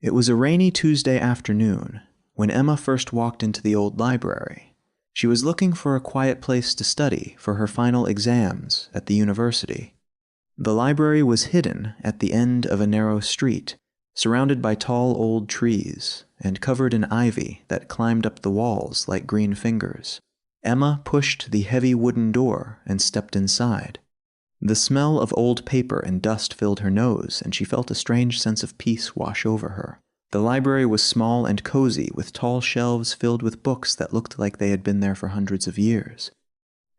It was a rainy Tuesday afternoon when Emma first walked into the old library. She was looking for a quiet place to study for her final exams at the university. The library was hidden at the end of a narrow street, surrounded by tall old trees and covered in ivy that climbed up the walls like green fingers. Emma pushed the heavy wooden door and stepped inside. The smell of old paper and dust filled her nose, and she felt a strange sense of peace wash over her. The library was small and cozy, with tall shelves filled with books that looked like they had been there for hundreds of years.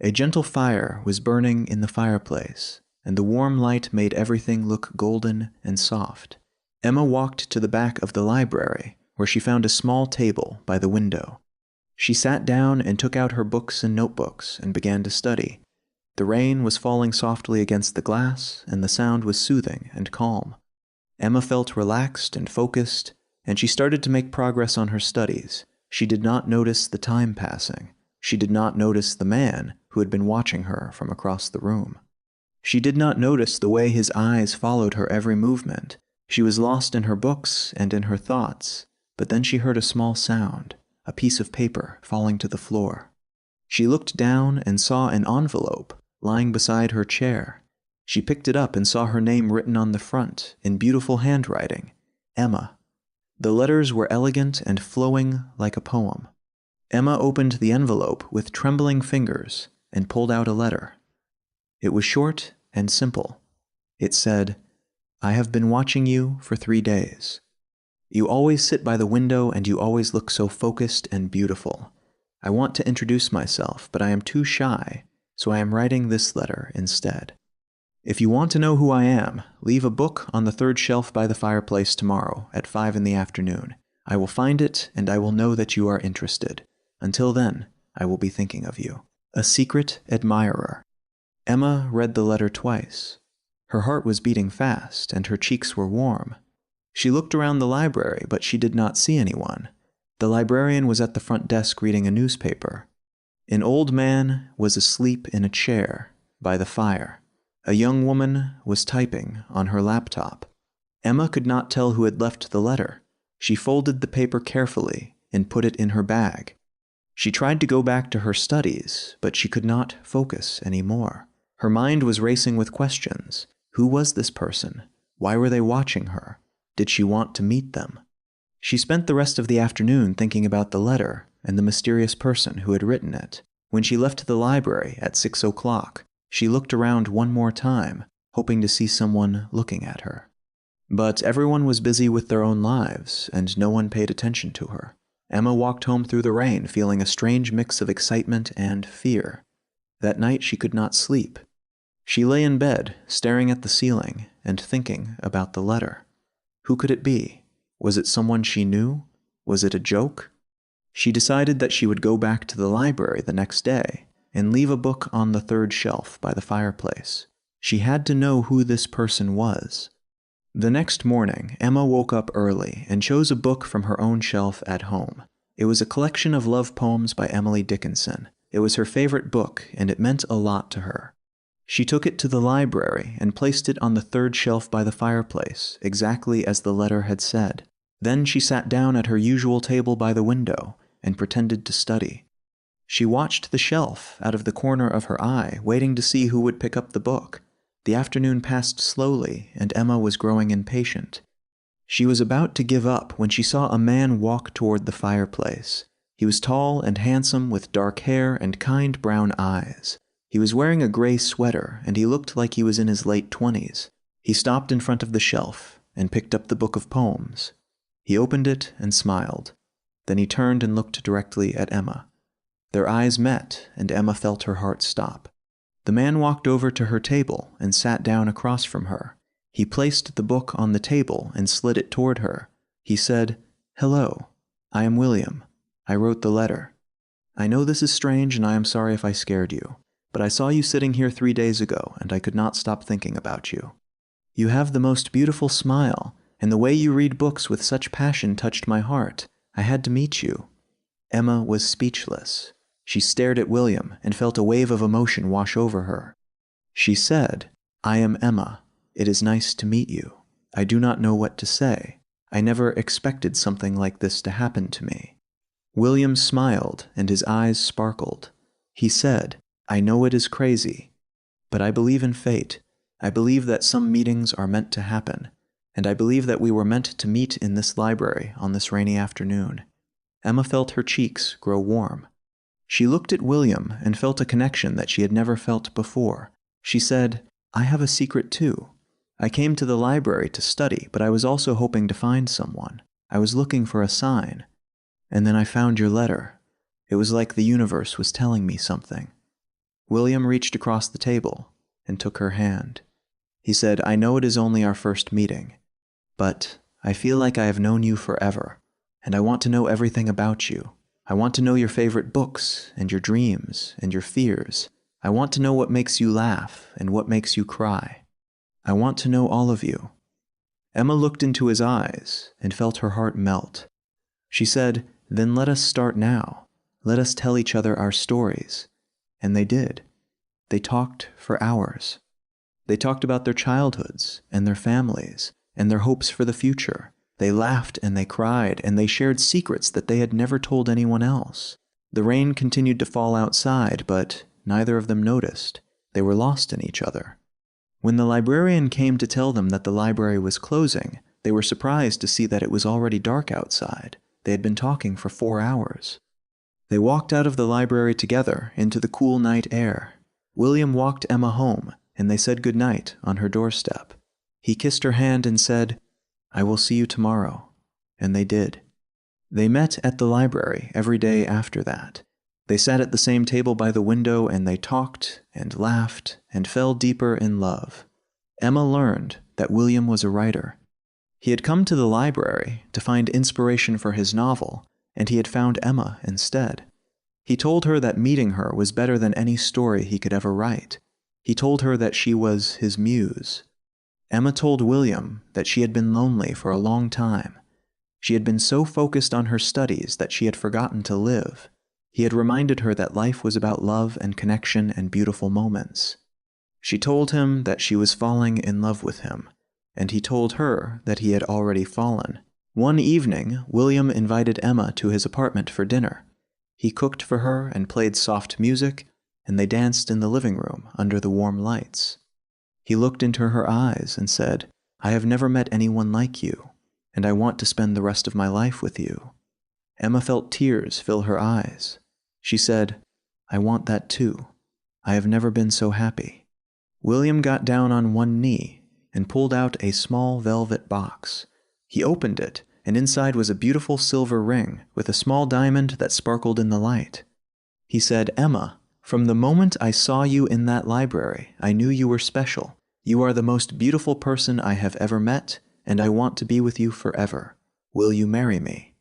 A gentle fire was burning in the fireplace, and the warm light made everything look golden and soft. Emma walked to the back of the library, where she found a small table by the window. She sat down and took out her books and notebooks and began to study. The rain was falling softly against the glass, and the sound was soothing and calm. Emma felt relaxed and focused, and she started to make progress on her studies. She did not notice the time passing. She did not notice the man who had been watching her from across the room. She did not notice the way his eyes followed her every movement. She was lost in her books and in her thoughts, but then she heard a small sound, a piece of paper falling to the floor. She looked down and saw an envelope lying beside her chair. She picked it up and saw her name written on the front in beautiful handwriting, Emma. The letters were elegant and flowing like a poem. Emma opened the envelope with trembling fingers and pulled out a letter. It was short and simple. It said, "I have been watching you for 3 days. You always sit by the window and you always look so focused and beautiful. I want to introduce myself, but I am too shy, so I am writing this letter instead. If you want to know who I am, leave a book on the 3rd shelf by the fireplace tomorrow at 5 in the afternoon. I will find it and I will know that you are interested. Until then, I will be thinking of you. A secret admirer." Emma read the letter twice. Her heart was beating fast and her cheeks were warm. She looked around the library, but she did not see anyone. The librarian was at the front desk reading a newspaper. An old man was asleep in a chair by the fire. A young woman was typing on her laptop. Emma could not tell who had left the letter. She folded the paper carefully and put it in her bag. She tried to go back to her studies, but she could not focus anymore. Her mind was racing with questions. Who was this person? Why were they watching her? Did she want to meet them? She spent the rest of the afternoon thinking about the letter and the mysterious person who had written it. When she left the library at 6 o'clock, she looked around one more time, hoping to see someone looking at her. But everyone was busy with their own lives, and no one paid attention to her. Emma walked home through the rain, feeling a strange mix of excitement and fear. That night she could not sleep. She lay in bed, staring at the ceiling, and thinking about the letter. Who could it be? Was it someone she knew? Was it a joke? She decided that she would go back to the library the next day and leave a book on the 3rd shelf by the fireplace. She had to know who this person was. The next morning, Emma woke up early and chose a book from her own shelf at home. It was a collection of love poems by Emily Dickinson. It was her favorite book, and it meant a lot to her. She took it to the library and placed it on the 3rd shelf by the fireplace, exactly as the letter had said. Then she sat down at her usual table by the window and pretended to study. She watched the shelf out of the corner of her eye, waiting to see who would pick up the book. The afternoon passed slowly, and Emma was growing impatient. She was about to give up when she saw a man walk toward the fireplace. He was tall and handsome with dark hair and kind brown eyes. He was wearing a gray sweater, and he looked like he was in his late 20s. He stopped in front of the shelf and picked up the book of poems. He opened it and smiled. Then he turned and looked directly at Emma. Their eyes met, and Emma felt her heart stop. The man walked over to her table and sat down across from her. He placed the book on the table and slid it toward her. He said, "Hello, I am William. I wrote the letter. I know this is strange and I am sorry if I scared you, but I saw you sitting here 3 days ago and I could not stop thinking about you. You have the most beautiful smile, and the way you read books with such passion touched my heart. I had to meet you." Emma was speechless. She stared at William and felt a wave of emotion wash over her. She said, "I am Emma. It is nice to meet you. I do not know what to say. I never expected something like this to happen to me." William smiled and his eyes sparkled. He said, "I know it is crazy, but I believe in fate. I believe that some meetings are meant to happen, and I believe that we were meant to meet in this library on this rainy afternoon." Emma felt her cheeks grow warm. She looked at William and felt a connection that she had never felt before. She said, "I have a secret too. I came to the library to study, but I was also hoping to find someone. I was looking for a sign. And then I found your letter. It was like the universe was telling me something." William reached across the table and took her hand. He said, "I know it is only our first meeting, but I feel like I have known you forever, and I want to know everything about you. I want to know your favorite books, and your dreams, and your fears. I want to know what makes you laugh, and what makes you cry. I want to know all of you." Emma looked into his eyes and felt her heart melt. She said, "Then let us start now. Let us tell each other our stories." And they did. They talked for hours. They talked about their childhoods, and their families, and their hopes for the future. They laughed and they cried, and they shared secrets that they had never told anyone else. The rain continued to fall outside, but neither of them noticed. They were lost in each other. When the librarian came to tell them that the library was closing, they were surprised to see that it was already dark outside. They had been talking for 4 hours. They walked out of the library together into the cool night air. William walked Emma home, and they said good night on her doorstep. He kissed her hand and said, "I will see you tomorrow." And they did. They met at the library every day after that. They sat at the same table by the window, and they talked and laughed and fell deeper in love. Emma learned that William was a writer. He had come to the library to find inspiration for his novel, and he had found Emma instead. He told her that meeting her was better than any story he could ever write. He told her that she was his muse. Emma told William that she had been lonely for a long time. She had been so focused on her studies that she had forgotten to live. He had reminded her that life was about love and connection and beautiful moments. She told him that she was falling in love with him, and he told her that he had already fallen. One evening, William invited Emma to his apartment for dinner. He cooked for her and played soft music, and they danced in the living room under the warm lights. He looked into her eyes and said, "I have never met anyone like you, and I want to spend the rest of my life with you." Emma felt tears fill her eyes. She said, "I want that too. I have never been so happy." William got down on one knee and pulled out a small velvet box. He opened it, and inside was a beautiful silver ring with a small diamond that sparkled in the light. He said, "Emma, from the moment I saw you in that library, I knew you were special. You are the most beautiful person I have ever met, and I want to be with you forever. Will you marry me?"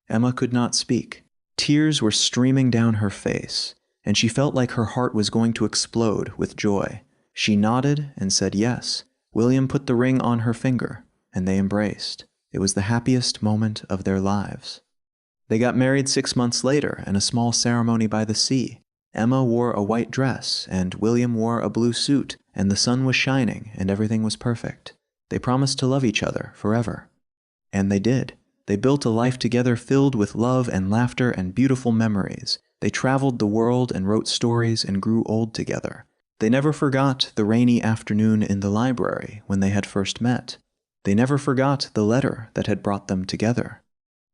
Emma could not speak. Tears were streaming down her face, and she felt like her heart was going to explode with joy. She nodded and said yes. William put the ring on her finger, and they embraced. It was the happiest moment of their lives. They got married 6 months later in a small ceremony by the sea. Emma wore a white dress, and William wore a blue suit, and the sun was shining, and everything was perfect. They promised to love each other forever. And they did. They built a life together filled with love and laughter and beautiful memories. They traveled the world and wrote stories and grew old together. They never forgot the rainy afternoon in the library when they had first met. They never forgot the letter that had brought them together.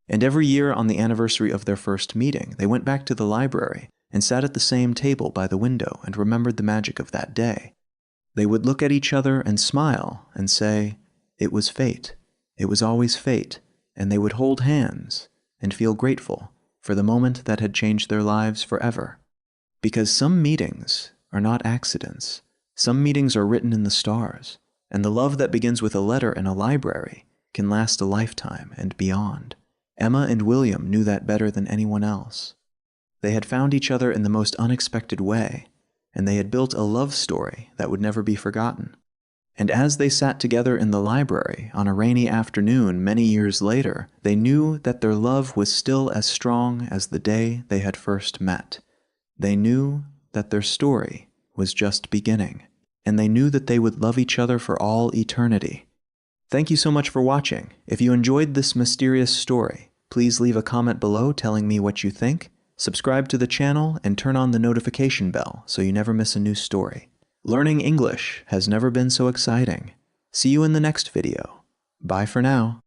And every year on the anniversary of their first meeting, they went back to the library and sat at the same table by the window and remembered the magic of that day. They would look at each other and smile and say, "It was fate. It was always fate." And they would hold hands and feel grateful for the moment that had changed their lives forever. Because some meetings are not accidents. Some meetings are written in the stars, and the love that begins with a letter in a library can last a lifetime and beyond. Emma and William knew that better than anyone else. They had found each other in the most unexpected way, and they had built a love story that would never be forgotten. And as they sat together in the library on a rainy afternoon many years later, they knew that their love was still as strong as the day they had first met. They knew that their story was just beginning, and they knew that they would love each other for all eternity. Thank you so much for watching. If you enjoyed this mysterious story, please leave a comment below telling me what you think, subscribe to the channel, and turn on the notification bell so you never miss a new story. Learning English has never been so exciting. See you in the next video. Bye for now.